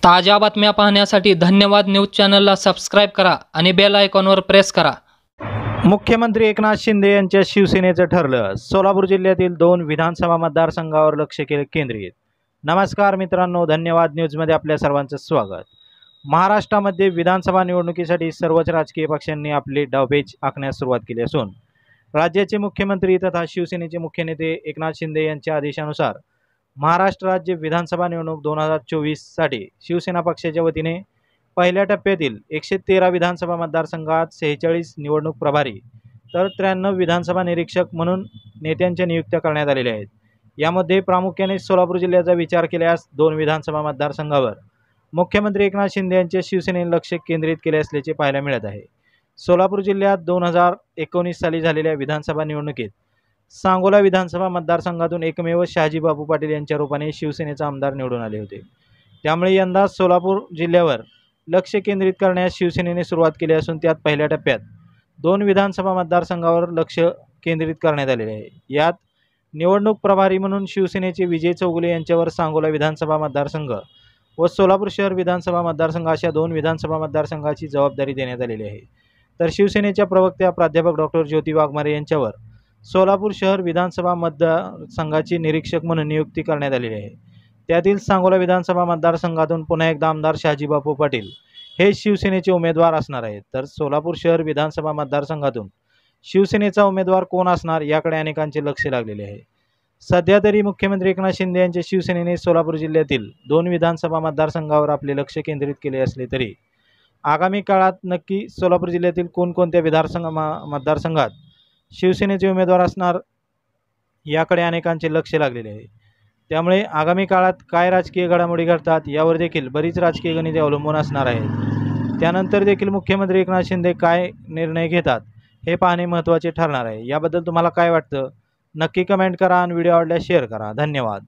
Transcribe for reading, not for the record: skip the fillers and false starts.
ताज्या बातम्या पाहण्यासाठी धन्यवाद न्यूज चॅनलला सबस्क्राईब करा आणि बेल आयकॉनवर प्रेस करा। मुख्यमंत्री एकनाथ शिंदे यांच्या शिवसेनेचं ठरलं। सोलापूर जिल्ह्यातील 2 विधानसभा मतदारसंघावर लक्ष केंद्रित। नमस्कार मित्रांनो, धन्यवाद न्यूजमध्ये आपल्या सर्वांचं स्वागत। महाराष्ट्रामध्ये विधानसभा निवडणुकीसाठी सर्वच राजकीय पक्षांनी आपले डावपेच आखण्यास सुरुवात केली असून राज्याचे मुख्यमंत्री तथा शिवसेनेचे मुख्य नेते एकनाथ शिंदे यांच्या आदेशानुसार महाराष्ट्र राज्य विधानसभा निवडणूक 2024 साठी शिवसेना पक्षाच्या वतीने पहिल्या टप्प्यातील 113 विधानसभा मतदारसंघात 46 निवडणूक प्रभारी तर 93 विधानसभा निरीक्षक म्हणून नेत्यांच्या नियुक्त्या करण्यात आलेल्या आहेत। यामध्ये प्रामुख्याने सोलापूर जिल्ह्याचा विचार केल्यास 2 विधानसभा मतदारसंघावर मुख्यमंत्री एकनाथ शिंदे यांच्या शिवसेनेने लक्ष केंद्रित केले असल्याचे पाहायला मिळत आहे। सोलापूर जिल्ह्यात 2019 साली झालेल्या विधानसभा निवडणुकीत सांगोला विधानसभा मतदारसंघातून एकमेव शहाजी बापू पाटील यांच्या रूपाने शिवसेनेचे आमदार निवडून आले होते। त्यामुळे यंदा सोलापूर जिल्ह्यावर लक्ष केंद्रित करण्यास शिवसेनेने सुरुवात केली असून त्यात पहिल्या टप्प्यात 2 विधानसभा मतदारसंघावर लक्ष केंद्रित करण्यात आलेले आहे। यात निवडणूक प्रभारी म्हणून शिवसेनेचे विजय चौगुले यांच्यावर सांगोला विधानसभा मतदारसंघ व सोलापूर शहर विधानसभा मतदारसंघ अशा 2 विधानसभा मतदारसंघाची जबाबदारी देण्यात आलेली आहे। तर शिवसेनेच्या प्रवक्त्या प्राध्यापक डॉक्टर ज्योती वाघमारे यांच्यावर सोलापूर शहर विधानसभा मतदारसंघाची निरीक्षक म्हणून नियुक्ती करण्यात आलेली आहे। त्यातील सांगोला विधानसभा मतदारसंघातून पुन्हा एकदा आमदार शहाजी बापू पाटील हे शिवसेनेचे उमेदवार असणार आहेत। तर सोलापूर शहर विधानसभा मतदारसंघातून शिवसेनेचा उमेदवार कोण असणार याकडे अनेकांचे लक्ष लागलेले आहे। सध्या तरी मुख्यमंत्री एकनाथ शिंदे यांच्या शिवसेनेने सोलापूर जिल्ह्यातील 2 विधानसभा मतदारसंघावर आपले लक्ष केंद्रित केले असले तरी आगामी काळात नक्की सोलापूर जिल्ह्यातील कोणकोणत्या मतदारसंघात शिवसेनेचे उमेदवार असणार याकडे अनेकांचे लक्ष लागलेले आहे। त्यामुळे आगामी काळात काय राजकीय घडामोडी घडतात यावर देखील बरीच राजकीय गणिते अवलंबून असणार आहेत। त्यानंतर देखील मुख्यमंत्री एकनाथ शिंदे काय निर्णय घेतात हे पाहणे महत्त्वाचे ठरणार आहे। याबद्दल तुम्हाला काय वाटतं नक्की कमेंट करा आणि व्हिडिओ आवडल्यास शेअर करा। धन्यवाद।